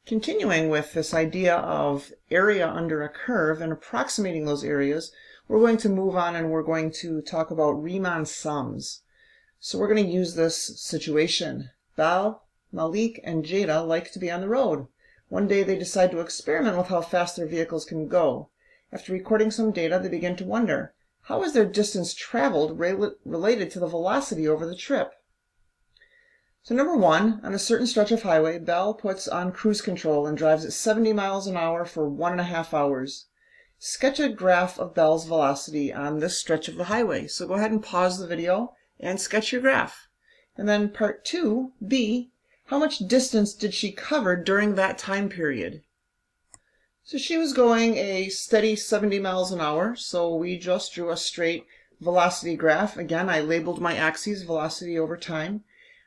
Continuing with this idea of area under a curve and approximating those areas, we're going to move on and we're going to talk about Riemann sums. So we're going to use this situation. Bal, Malik, and Jada like to be on the road. One day they decide to experiment with how fast their vehicles can go. After recording some data, they begin to wonder, how is their distance traveled related to the velocity over the trip? So number one, on a certain stretch of highway, Bell puts on cruise control and drives at 70 miles an hour for 1.5 hours. Sketch a graph of Bell's velocity on this stretch of the highway. So go ahead and pause the video and sketch your graph. And then part 2, B, how much distance did she cover during that time period? So she was going a steady 70 miles an hour, so we just drew a straight velocity graph. Again, I labeled my axes, velocity over time.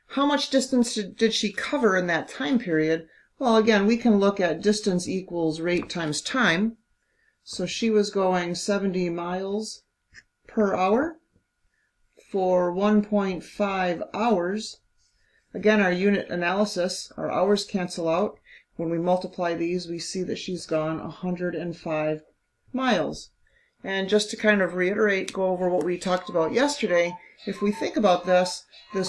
How much distance did she cover in that time period? Well, again, we can look at distance equals rate times time. So she was going 70 miles per hour for 1.5 hours. Again, our unit analysis, our hours cancel out. When we multiply these, we see that she's gone 105 miles. And just to kind of reiterate, go over what we talked about yesterday, if we think about this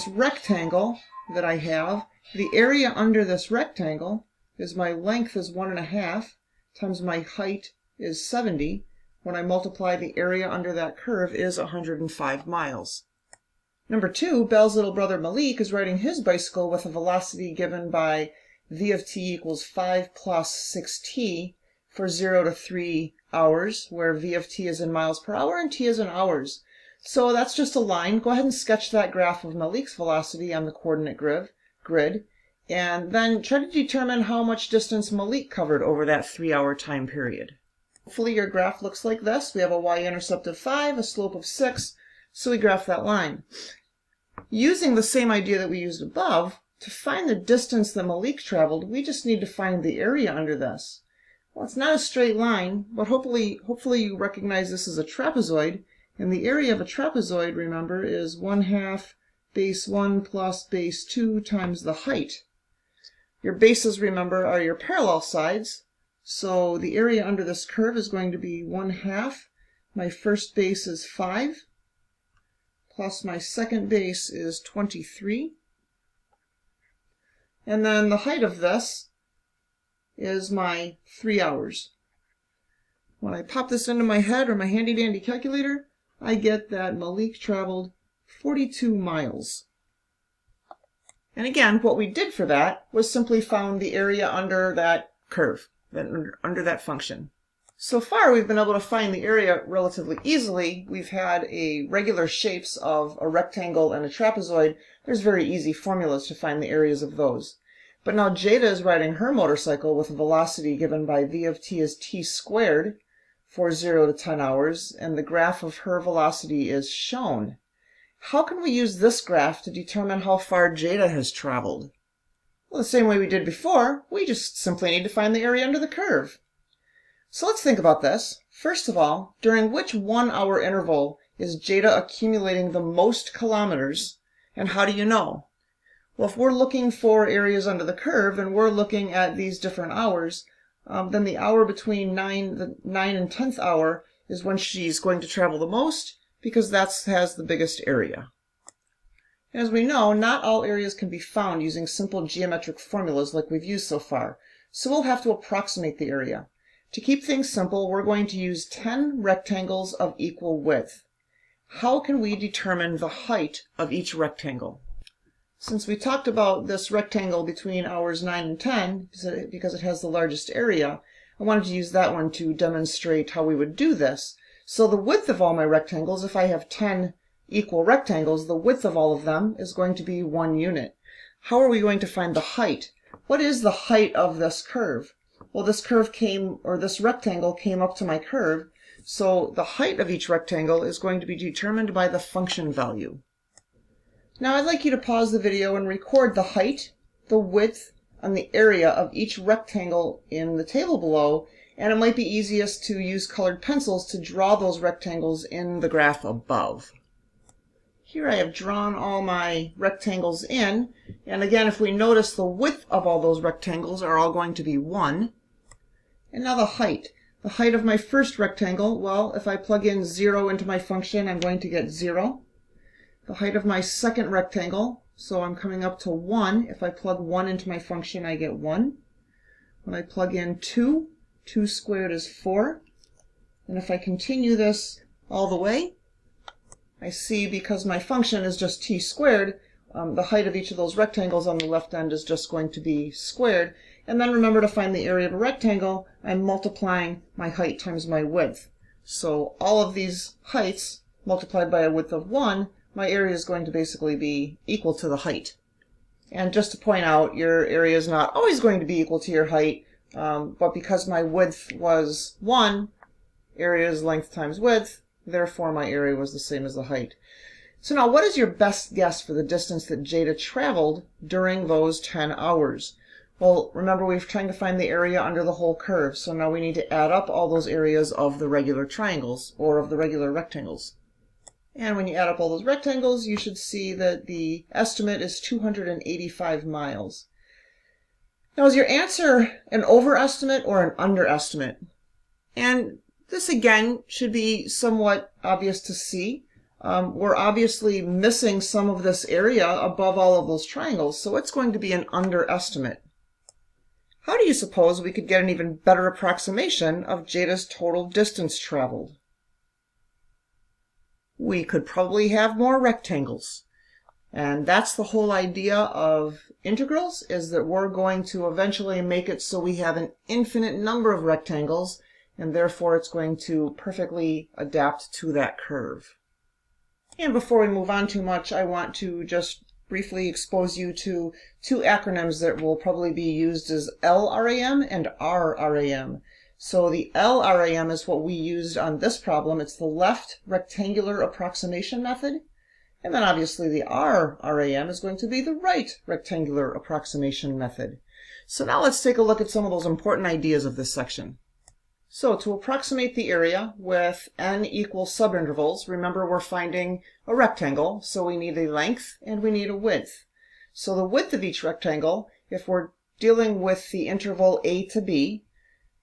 rectangle that I have, the area under this rectangle is my length is 1.5 times my height is 70. When I multiply the area under that curve is 105 miles. Number 2, Bell's little brother Malik is riding his bicycle with a velocity given by v of t equals 5 plus 6t for 0 to 3 hours, where v of t is in miles per hour and t is in hours. So that's just a line. Go ahead and sketch that graph of Malik's velocity on the coordinate grid, and then try to determine how much distance Malik covered over that 3-hour time period. Hopefully your graph looks like this. We have a y-intercept of 5, a slope of 6, so we graph that line. Using the same idea that we used above, to find the distance that Malik traveled, we just need to find the area under this. Well, it's not a straight line, but hopefully you recognize this as a trapezoid. And the area of a trapezoid, remember, is 1/2 base 1 plus base 2 times the height. Your bases, remember, are your parallel sides. So the area under this curve is going to be 1/2. My first base is 5, plus my second base is 23. And then the height of this is my 3 hours. When I pop this into my head or my handy-dandy calculator, I get that Malik traveled 42 miles. And again, what we did for that was simply found the area under that curve, under that function. So far, we've been able to find the area relatively easily. We've had regular shapes of a rectangle and a trapezoid. There's very easy formulas to find the areas of those. But now Jada is riding her motorcycle with a velocity given by v of t is t squared for 0 to 10 hours, and the graph of her velocity is shown. How can we use this graph to determine how far Jada has traveled? Well, the same way we did before, we just simply need to find the area under the curve. So let's think about this. First of all, during which 1-hour interval is Jada accumulating the most kilometers, and how do you know? Well, if we're looking for areas under the curve and we're looking at these different hours, then the hour between the 9 and 10th hour is when she's going to travel the most, because that has the biggest area. As we know, not all areas can be found using simple geometric formulas like we've used so far, so we'll have to approximate the area. To keep things simple, we're going to use 10 rectangles of equal width. How can we determine the height of each rectangle? Since we talked about this rectangle between hours 9 and 10, because it has the largest area, I wanted to use that one to demonstrate how we would do this. So the width of all my rectangles, if I have 10 equal rectangles, the width of all of them is going to be 1 unit. How are we going to find the height? What is the height of this curve? Well, this rectangle came up to my curve, so the height of each rectangle is going to be determined by the function value. Now I'd like you to pause the video and record the height, the width, and the area of each rectangle in the table below, and it might be easiest to use colored pencils to draw those rectangles in the graph above. here I have drawn all my rectangles in, and again, if we notice, the width of all those rectangles are all going to be 1. And now the height. The height of my first rectangle, well, if I plug in 0 into my function, I'm going to get 0. The height of my second rectangle, so I'm coming up to 1. If I plug 1 into my function, I get 1. When I plug in 2, 2 squared is 4. And if I continue this all the way, I see, because my function is just t squared, the height of each of those rectangles on the left end is just going to be squared. And then remember, to find the area of a rectangle, I'm multiplying my height times my width. So all of these heights multiplied by a width of 1, my area is going to basically be equal to the height. And just to point out, your area is not always going to be equal to your height, but because my width was 1, area is length times width, therefore my area was the same as the height. So now, what is your best guess for the distance that Jada traveled during those 10 hours? Well, remember, we're trying to find the area under the whole curve, so now we need to add up all those areas of the regular triangles, or of the regular rectangles. And when you add up all those rectangles, you should see that the estimate is 285 miles. Now, is your answer an overestimate or an underestimate? And this, again, should be somewhat obvious to see. We're obviously missing some of this area above all of those triangles, so it's going to be an underestimate. How do you suppose we could get an even better approximation of Jada's total distance traveled? We could probably have more rectangles. And that's the whole idea of integrals, is that we're going to eventually make it so we have an infinite number of rectangles, and therefore it's going to perfectly adapt to that curve. And before we move on too much, I want to just briefly expose you to two acronyms that will probably be used as LRAM and RRAM. So the LRAM is what we used on this problem. It's the left rectangular approximation method. And then obviously the RRAM is going to be the right rectangular approximation method. So now let's take a look at some of those important ideas of this section. So to approximate the area with n equal subintervals, remember we're finding a rectangle, so we need a length and we need a width. So the width of each rectangle, if we're dealing with the interval a to b,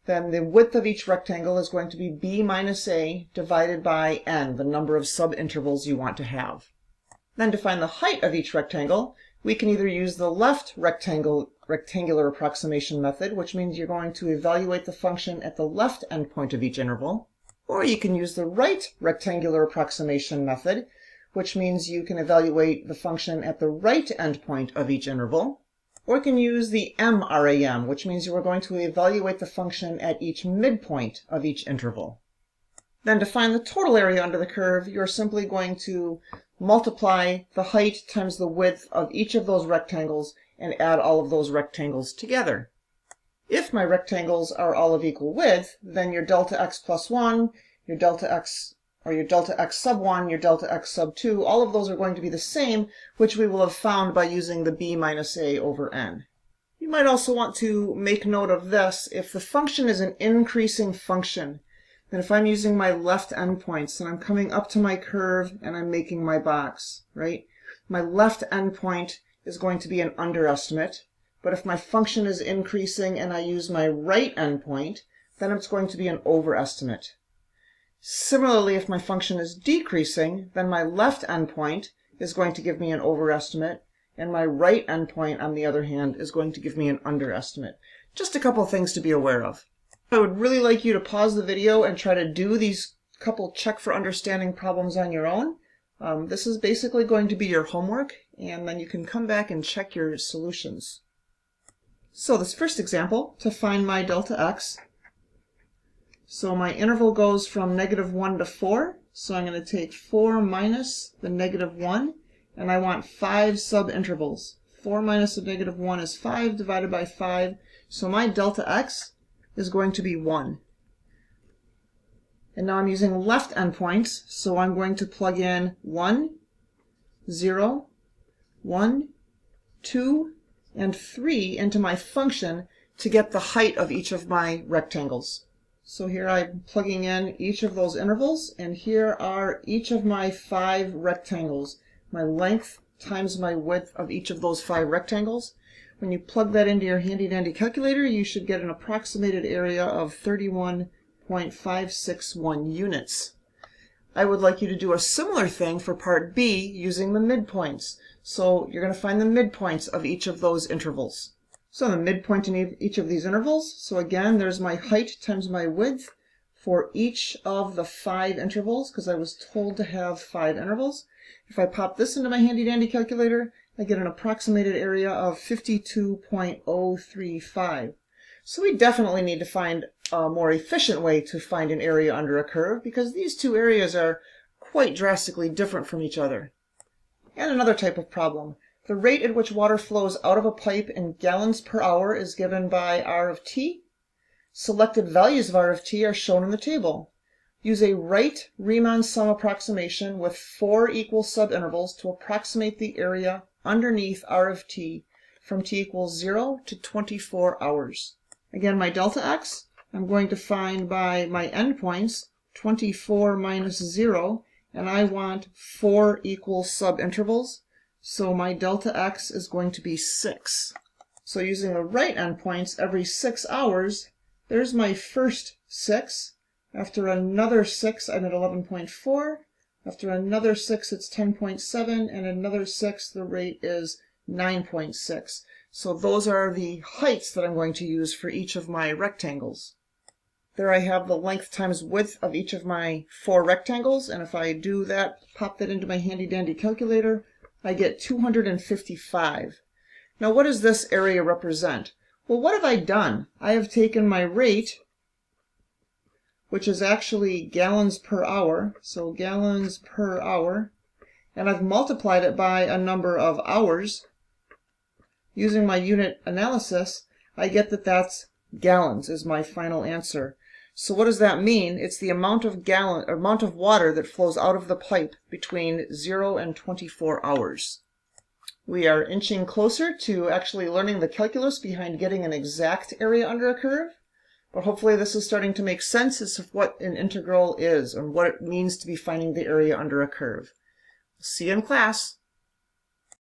then the width of each rectangle is going to be b minus a divided by n, the number of subintervals you want to have. Then to find the height of each rectangle, we can either use the left rectangular approximation method, which means you're going to evaluate the function at the left endpoint of each interval, or you can use the right rectangular approximation method, which means you can evaluate the function at the right endpoint of each interval, or you can use the MRAM, which means you are going to evaluate the function at each midpoint of each interval. Then to find the total area under the curve, you're simply going to multiply the height times the width of each of those rectangles and add all of those rectangles together. If my rectangles are all of equal width, then your delta x plus 1, your delta x sub 1, your delta x sub 2, all of those are going to be the same, which we will have found by using the b minus a over n. You might also want to make note of this. If the function is an increasing function, then if I'm using my left endpoints and I'm coming up to my curve and I'm making my box, right? My left endpoint is going to be an underestimate, but if my function is increasing and I use my right endpoint, then it's going to be an overestimate. Similarly, if my function is decreasing, then my left endpoint is going to give me an overestimate, and my right endpoint, on the other hand, is going to give me an underestimate. Just a couple things to be aware of. I would really like you to pause the video and try to do these couple check for understanding problems on your own. This is basically going to be your homework, and then you can come back and check your solutions. So this first example, to find my delta x. So my interval goes from -1 to 4, so I'm going to take 4 minus the -1, and I want 5 subintervals. 4 minus the -1 is 5 divided by 5, so my delta x is going to be 1. And now I'm using left endpoints, so I'm going to plug in 1, 0, 1, 2, and 3 into my function to get the height of each of my rectangles. So here I'm plugging in each of those intervals, and here are each of my 5 rectangles. my length times my width of each of those 5 rectangles. When you plug that into your handy-dandy calculator, you should get an approximated area of 31.561 units. I would like you to do a similar thing for part B using the midpoints. So you're going to find the midpoints of each of those intervals. So the midpoint in each of these intervals, so again, there's my height times my width for each of the 5 intervals, because I was told to have 5 intervals. If I pop this into my handy-dandy calculator, I get an approximated area of 52.035. So we definitely need to find a more efficient way to find an area under a curve, because these two areas are quite drastically different from each other. And another type of problem. The rate at which water flows out of a pipe in gallons per hour is given by R of t. Selected values of R of t are shown in the table. Use a right Riemann sum approximation with 4 equal subintervals to approximate the area underneath R of t from t equals 0 to 24 hours. Again, my delta x, I'm going to find by my endpoints, 24 minus 0, and I want 4 equal subintervals, so my delta x is going to be 6. So using the right endpoints, every 6 hours, there's my first 6. After another 6, I'm at 11.4. After another 6, it's 10.7, and another 6, the rate is 9.6. So those are the heights that I'm going to use for each of my rectangles. There I have the length times width of each of my 4 rectangles, and if I do that, pop that into my handy-dandy calculator, I get 255. Now what does this area represent? Well, what have I done? I have taken my rate, which is actually gallons per hour, so gallons per hour, and I've multiplied it by a number of hours. Using my unit analysis, I get that that's gallons is my final answer. So what does that mean? It's the amount of water that flows out of the pipe between 0 and 24 hours. We are inching closer to actually learning the calculus behind getting an exact area under a curve, but hopefully this is starting to make sense as to what an integral is and what it means to be finding the area under a curve. See you in class.